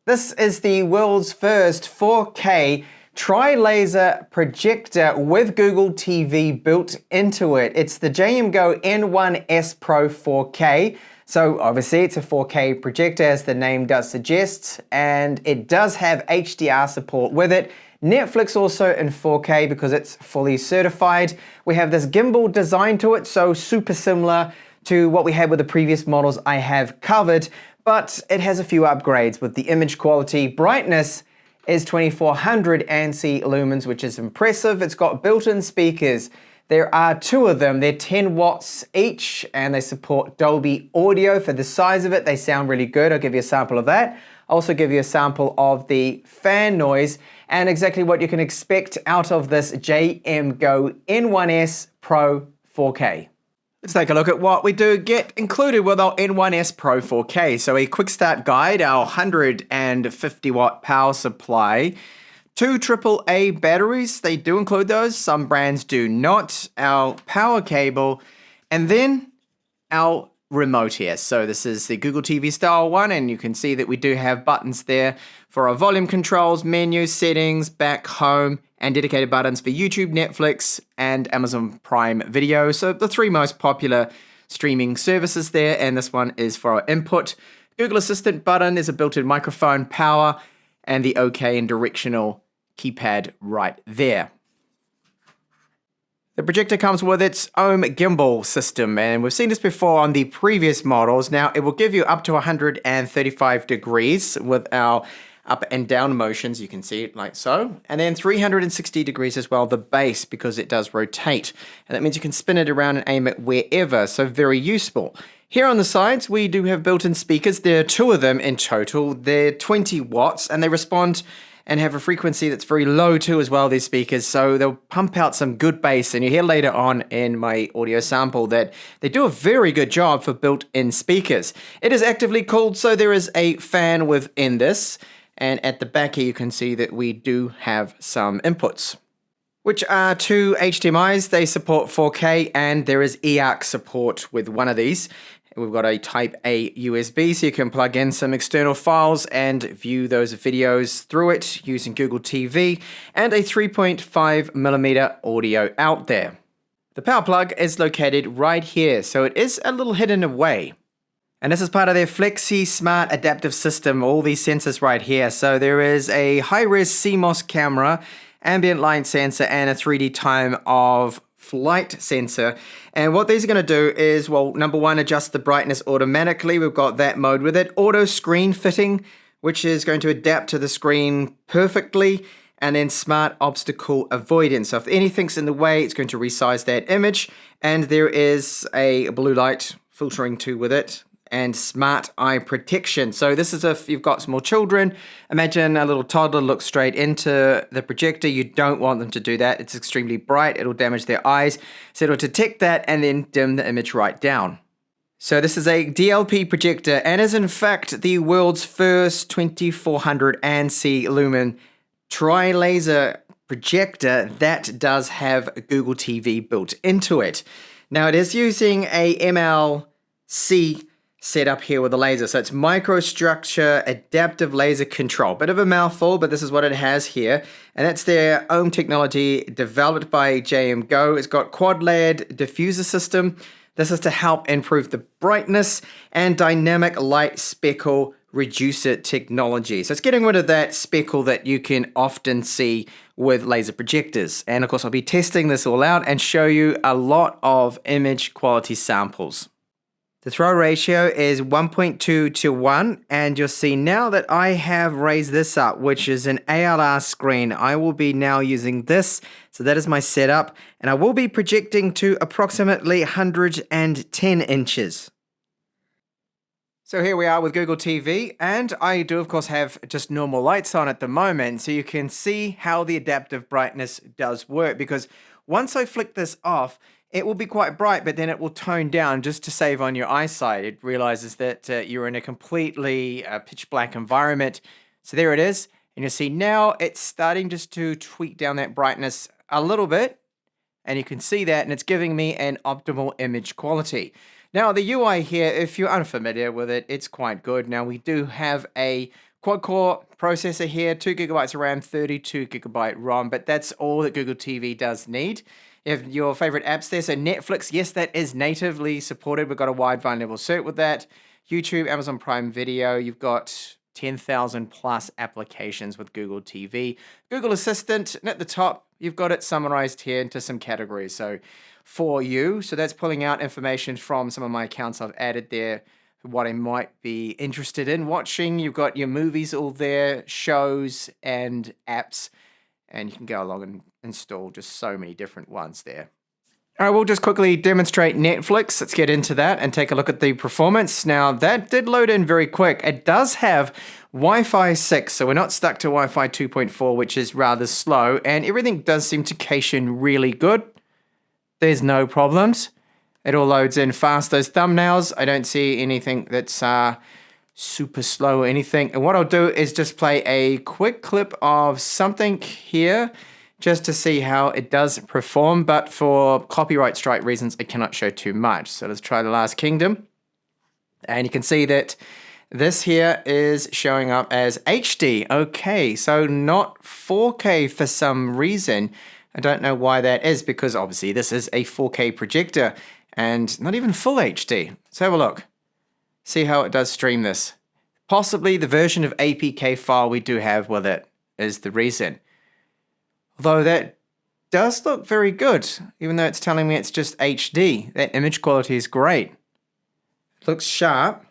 This is the world's first 4K tri-laser projector with Google TV built into it. It's the JMGO N1S Pro 4K. So obviously it's a 4K projector, as the name does suggest, and it does have HDR support with it. Netlfix also in 4K because it's fully certified. We have this gimbal design to it, so super similar to what we had with the previous models I have covered, but it has a few upgrades with the image quality. Brightness is 2400 ANSI lumens, which is impressive. It's got built-in speakers. There are two of them. They're 10 watts each, and they support Dolby audio. For the size of it, they sound really good. I'll give you a sample of that. I'll also give you a sample of the fan noise and exactly what you can expect out of this JMGO N1S Pro 4K. Let's take a look at what we do get included with our N1S Pro 4K. So a quick start guide, our 150 watt power supply, two AAA batteries, they do include those, some brands do not, our power cable, and then our remote here. So this is the Google TV style one, and you can see that we do have buttons there for our volume controls, menu settings, back, home, and dedicated buttons for YouTube, Netflix, and Amazon Prime Video. So the three most popular streaming services there, and this one is for our input. Google Assistant button is a built-in microphone, power, and the OK and directional keypad right there. The projector comes with its own gimbal system, and we've seen this before on the previous models. Now, it will give you up to 135 degrees with our up and down motions. You can see it like so. And then 360 degrees as well, the base, because it does rotate. And that means you can spin it around and aim it wherever, so very useful. Here on the sides, we do have built-in speakers. There are two of them in total. They're 20 watts, and they respond and have a frequency that's very low too as well, these speakers, so they'll pump out some good bass, and you hear later on in my audio sample that they do a very good job for built-in speakers. It is actively cooled, so there is a fan within this, and at the back here you can see that we do have some inputs, which are two HDMIs. They support 4K, and there is eARC support with one of these. We've got a Type A USB, so you can plug in some external files and view those videos through it using Google TV, and a 3.5mm audio out there. The power plug is located right here, so it is a little hidden away. And this is part of their Flexismart adaptive system, all these sensors right here. So there is a high-res CMOS camera, ambient light sensor, and a 3D time of flight sensor. And what these are going to do is, well, number one, adjust the brightness automatically. We've got that mode with it. Auto screen fitting, which is going to adapt to the screen perfectly. And then smart obstacle avoidance. So if anything's in the way, it's going to resize that image. And there is a blue light filtering too with it. And smart eye protection. So this is if you've got small children. Imagine a little toddler looks straight into the projector. You don't want them to do that. It's extremely bright. It'll damage their eyes. So it'll detect that and then dim the image right down. So this is a DLP projector, and is in fact the world's first 2400 ANSI lumen tri-laser projector that does have Google TV built into it. Now it is using a MLC set up here with a laser. So it's microstructure adaptive laser control. Bit of a mouthful, but this is what it has here. And that's their own technology developed by JMGO. It's got quad-layered diffuser system. This is to help improve the brightness, and dynamic light speckle reducer technology. So it's getting rid of that speckle that you can often see with laser projectors. And of course, I'll be testing this all out and show you a lot of image quality samples. The throw ratio is 1.2 to 1, and you'll see now that I have raised this up, which is an ALR screen. I will be now using this, so that is my setup, and I will be projecting to approximately 110 inches. So here we are with Google TV, and I do of course have just normal lights on at the moment, so you can see how the adaptive brightness does work, because once I flick this off, it will be quite bright, but then it will tone down just to save on your eyesight. It realizes that you're in a completely pitch black environment. So there it is. And you'll see now it's starting just to tweak down that brightness a little bit. And you can see that, and it's giving me an optimal image quality. Now the UI here, if you're unfamiliar with it, it's quite good. Now we do have a quad-core processor here, 2 gigabytes of RAM, 32 gigabyte ROM, but that's all that Google TV does need. You have your favorite apps there. So Netflix, yes, that is natively supported. We've got a wide line level cert with that. YouTube, Amazon Prime Video, you've got 10,000 plus applications with Google TV. Google Assistant, and at the top, you've got it summarized here into some categories. So for you, so that's pulling out information from some of my accounts I've added there, what I might be interested in watching. You've got your movies all there, shows and apps, and you can go along and install just so many different ones there. All right, we'll just quickly demonstrate Netflix. Let's get into that and take a look at the performance. Now, that did load in very quick. It does have Wi-Fi 6, so we're not stuck to Wi-Fi 2.4, which is rather slow, and everything does seem to cache in really good. There's no problems. It all loads in fast. Those thumbnails, I don't see anything that's super slow or anything. And what I'll do is just play a quick clip of something here just to see how it does perform. But for copyright strike reasons, I cannot show too much. So let's try The Last Kingdom. And you can see that this here is showing up as HD. Okay, so not 4K for some reason. I don't know why that is, because obviously this is a 4K projector and not even full HD. Let's have a look. See how it does stream this. Possibly the version of APK file we do have with it is the reason. Although that does look very good, even though it's telling me it's just HD. That image quality is great. It looks sharp.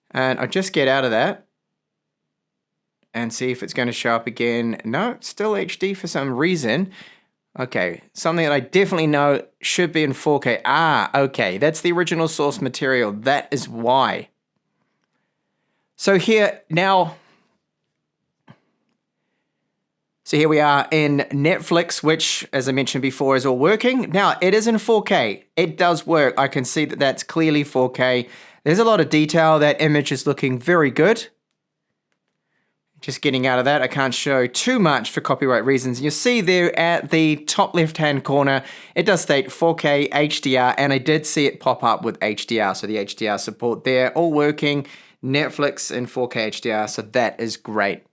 And I'll just get out of that and see if it's going to show up again. No, it's still HD for some reason. Okay, something that I definitely know should be in 4K. Ah, okay, that's the original source material. That is why. So here now, so here we are in Netflix, which, as I mentioned before, is all working. Now, it is in 4K. It does work. I can see that that's clearly 4K. There's a lot of detail. That image is looking very good. Just getting out of that, I can't show too much for copyright reasons. You'll see there at the top left-hand corner, it does state 4K HDR, and I did see it pop up with HDR, so the HDR support there, all working. Netflix in 4K HDR, so that is great.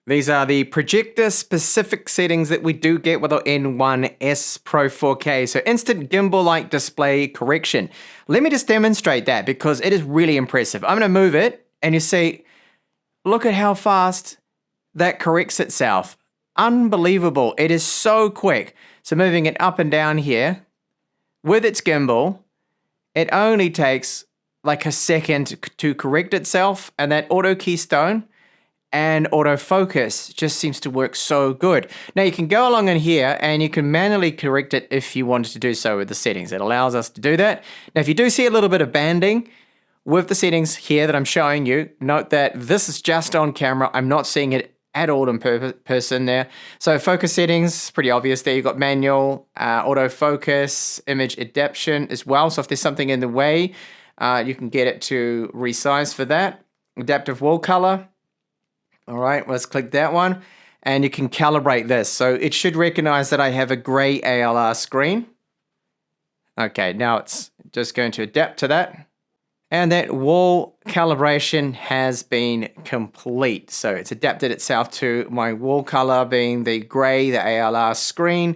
These are the projector-specific settings that we do get with our N1S Pro 4K, so instant gimbal-like display correction. Let me just demonstrate that, because it is really impressive. I'm going to move it, and you see, look at how fast that corrects itself. Unbelievable. It is so quick. So moving it up and down here with its gimbal, it only takes like a second to correct itself, and that auto keystone and autofocus just seems to work so good. Now you can go along in here and you can manually correct it if you wanted to do so with the settings. It allows us to do that. Now if you do see a little bit of banding with the settings here that I'm showing you, note that this is just on camera. I'm not seeing it at all in person there. So focus settings, pretty obvious there. You've got manual, autofocus, image adaptation as well. So if there's something in the way, you can get it to resize for that. Adaptive wall color. All right, let's click that one. And you can calibrate this. So it should recognize that I have a gray ALR screen. Okay, now it's just going to adapt to that. And that wall calibration has been complete. So it's adapted itself to my wall color being the gray, the ALR screen.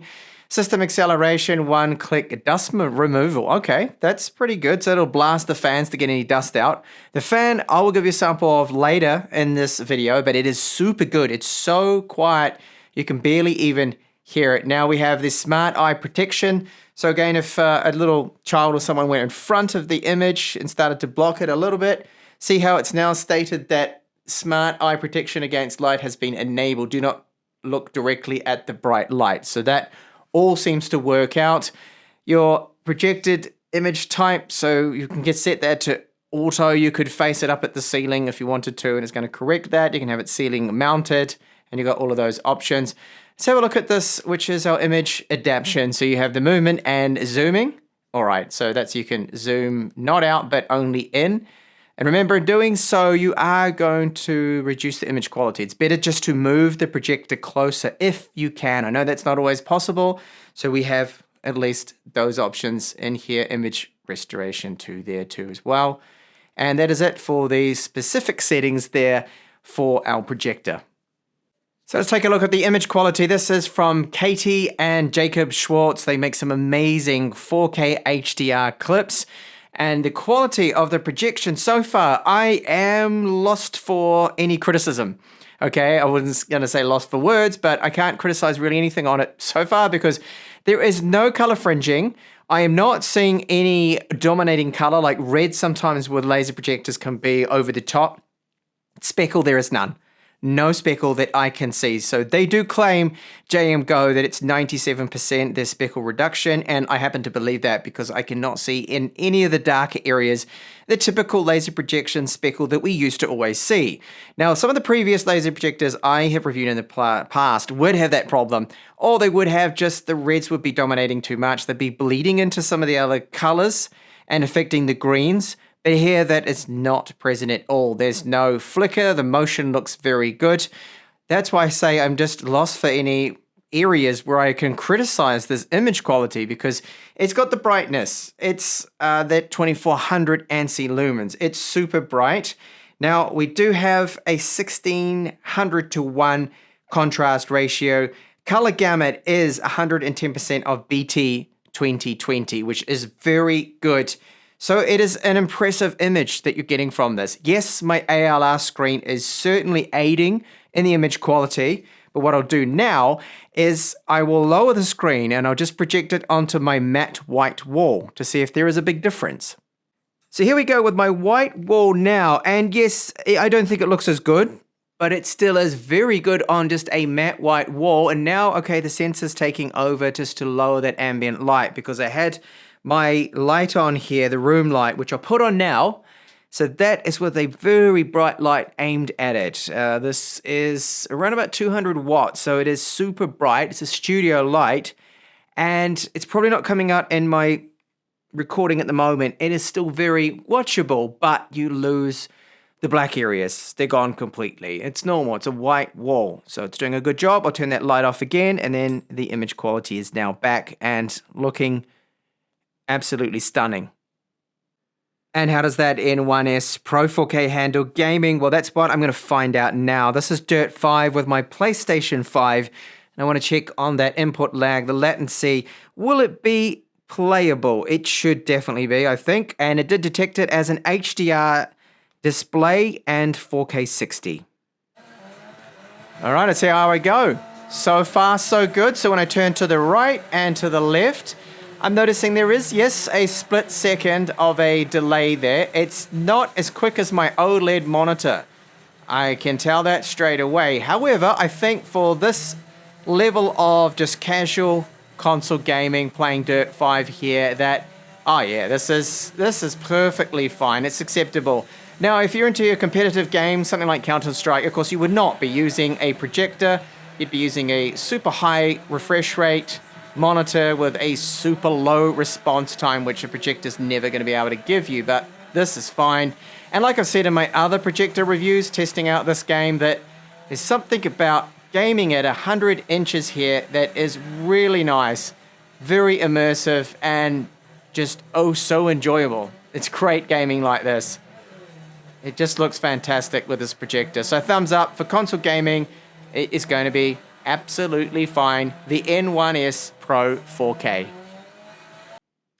System acceleration, one-click dust removal. Okay, that's pretty good. So it'll blast the fans to get any dust out. The fan, I will give you a sample of later in this video, but it is super good. It's so quiet, you can barely even hear it. Now we have this smart eye protection. So again, if a little child or someone went in front of the image and started to block it a little bit, see how it's now stated that smart eye protection against light has been enabled. Do not look directly at the bright light. So that all seems to work out. Your projected image type, so you can get set that to auto. You could face it up at the ceiling if you wanted to, and it's going to correct that. You can have it ceiling mounted, and you've got all of those options. Let's have a look at this, which is our image adaptation. So you have the movement and zooming. All right, so that's you can zoom not out, but only in. And remember, in doing so, you are going to reduce the image quality. It's better just to move the projector closer if you can. I know that's not always possible, so we have at least those options in here. Image restoration to there too as well. And that is it for the specific settings there for our projector. So let's take a look at the image quality. This is from Katie and Jacob Schwartz. They make some amazing 4K HDR clips. And the quality of the projection so far, I am lost for any criticism. Okay, I wasn't going to say lost for words, but I can't criticize really anything on it so far because there is no color fringing. I am not seeing any dominating color like red sometimes with laser projectors can be over the top. Speckle, there is none. No speckle that I can see. So they do claim, JMGO, that it's 97% their speckle reduction, and I happen to believe that because I cannot see in any of the darker areas the typical laser projection speckle that we used to always see. Now, some of the previous laser projectors I have reviewed in the past would have that problem, or they would have just the reds would be dominating too much. They'd be bleeding into some of the other colors and affecting the greens. But here that is not present at all. There's no flicker. The motion looks very good. That's why I say I'm just lost for any areas where I can criticize this image quality because it's got the brightness. It's that 2400 ANSI lumens. It's super bright. Now, we do have a 1600:1 contrast ratio. Color gamut is 110% of BT 2020, which is very good. So it is an impressive image that you're getting from this. Yes, my ALR screen is certainly aiding in the image quality, but what I'll do now is I will lower the screen and I'll just project it onto my matte white wall to see if there is a big difference. So here we go with my white wall now, and yes, I don't think it looks as good, but it still is very good on just a matte white wall. And now, okay, the sensor's taking over just to lower that ambient light because I had my light on here, the room light, which I'll put on now. So that is with a very bright light aimed at it. This is around about 200 watts, so it is super bright. It's a studio light, and it's probably not coming out in my recording at the moment. It is still very watchable, but you lose the black areas. They're gone completely. It's normal. It's a white wall, so it's doing a good job. I'll turn that light off again, and then the image quality is now back and looking absolutely stunning. And how does that N1S Pro 4K handle gaming? Well, that's what I'm going to find out now. This is Dirt 5 with my PlayStation 5. And I want to check on that input lag, the latency. Will it be playable? It should definitely be, I think. And it did detect it as an HDR display and 4K 60. All right, let's see how I go. So far, so good. So when I turn to the right and to the left, I'm noticing there is, yes, a split second of a delay there. It's not as quick as my OLED monitor. I can tell that straight away. However, I think for this level of just casual console gaming, playing Dirt 5 here, that, oh yeah, this is perfectly fine. It's acceptable. Now, if you're into a competitive game, something like Counter-Strike, of course, you would not be using a projector. You'd be using a super high refresh rate monitor with a super low response time, which a projector's never going to be able to give you, but this is fine. And like I've said in my other projector reviews testing out this game, that there's something about gaming at 100 inches here that is really nice, very immersive, and just oh so enjoyable. It's great gaming like this. It just looks fantastic with this projector. So thumbs up for console gaming. It is going to be absolutely fine. The N1S Pro 4K.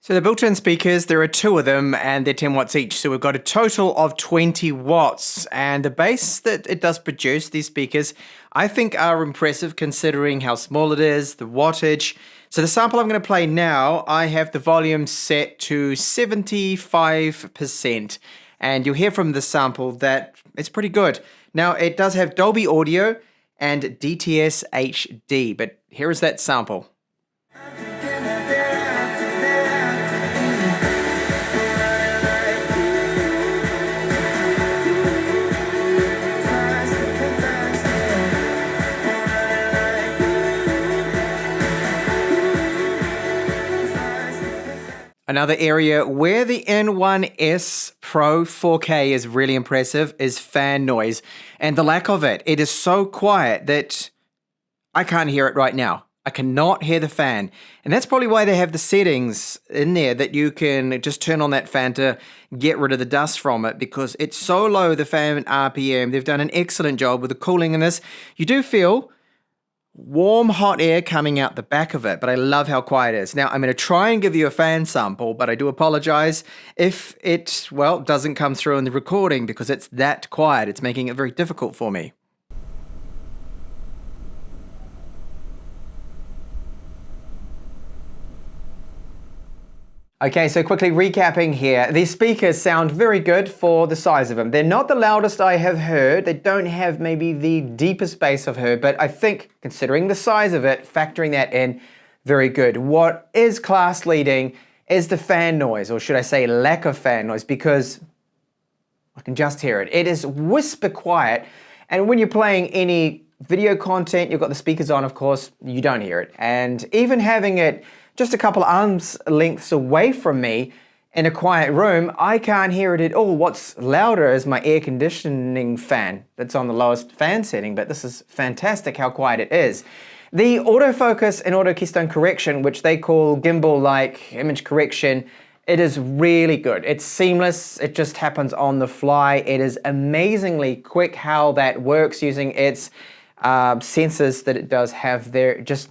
So the built-in speakers, there are two of them and they're 10 watts each. So we've got a total of 20 watts. And the bass that it does produce, these speakers, I think are impressive considering how small it is, the wattage. So the sample I'm going to play now, I have the volume set to 75%. And you'll hear from the sample that it's pretty good. Now it does have Dolby Audio and DTS HD, but here is that sample. Another area where the N1S Pro 4K is really impressive is fan noise and the lack of it. It is so quiet that I can't hear it right now. I cannot hear the fan. And that's probably why they have the settings in there that you can just turn on that fan to get rid of the dust from it, because it's so low, the fan RPM. They've done an excellent job with the cooling in this. You do feel warm, hot air coming out the back of it, but I love how quiet it is. Now, I'm going to try and give you a fan sample, but I do apologize if it, well, doesn't come through in the recording because it's that quiet. It's making it very difficult for me. Okay, so quickly recapping here. These speakers sound very good for the size of them. They're not the loudest I have heard. They don't have maybe the deepest bass I've heard, but I think considering the size of it, factoring that in, very good. What is class leading is the fan noise, or should I say lack of fan noise, because I can just hear it. It is whisper quiet, and when you're playing any video content, you've got the speakers on, of course, you don't hear it. And even having it just a couple of arms lengths away from me in a quiet room, I can't hear it at all. What's louder is my air conditioning fan that's on the lowest fan setting, but this is fantastic how quiet it is. The autofocus and auto keystone correction, which they call gimbal-like image correction, it is really good. It's seamless. It just happens on the fly. It is amazingly quick how that works using its sensors that it does have there. It just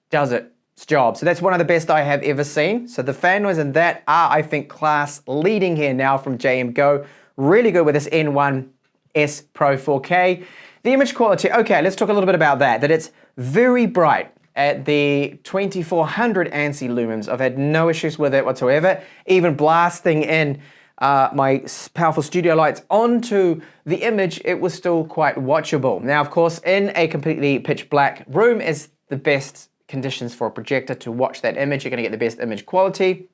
does its job. So that's one of the best I have ever seen. So the fan noise and that are, I think, class leading here now from JMGO. Really good with this N1S Pro 4K. The image quality, okay, let's talk a little bit about that. That it's very bright at the 2400 ANSI lumens. I've had no issues with it whatsoever. Even blasting in my powerful studio lights onto the image, it was still quite watchable. Now, of course, in a completely pitch black room is the best conditions for a projector to watch that image. You're going to get the best image quality,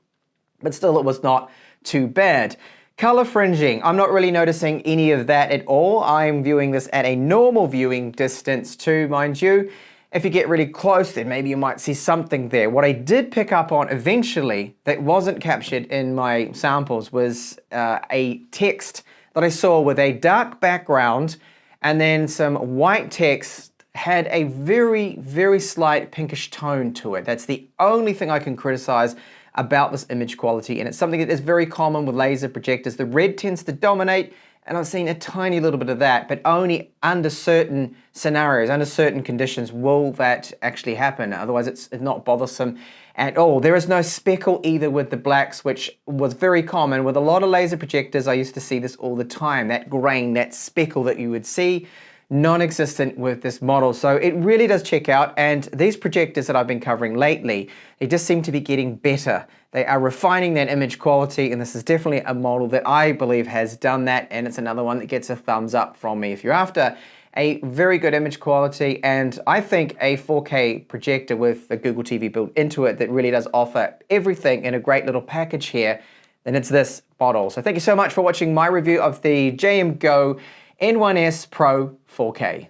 but still it was not too bad. Color fringing, I'm not really noticing any of that at all. I'm viewing this at a normal viewing distance too, mind you. If you get really close, then maybe you might see something there. What I did pick up on eventually that wasn't captured in my samples was a text that I saw with a dark background and then some white text had a very, very slight pinkish tone to it. That's the only thing I can criticize about this image quality, and it's something that is very common with laser projectors. The red tends to dominate, and I've seen a tiny little bit of that, but only under certain scenarios, under certain conditions will that actually happen. Otherwise, it's not bothersome at all. There is no speckle either with the blacks, which was very common with a lot of laser projectors. I used to see this all the time, that grain, that speckle that you would see, non-existent with this model. So it really does check out, and these projectors that I've been covering lately, they just seem to be getting better. They are refining that image quality, and this is definitely a model that I believe has done that, and it's another one that gets a thumbs up from me. If you're after a very good image quality, and I think a 4K projector with a Google TV built into it that really does offer everything in a great little package here, then it's this model. So thank you so much for watching my review of the JMGO N1S Pro 4K.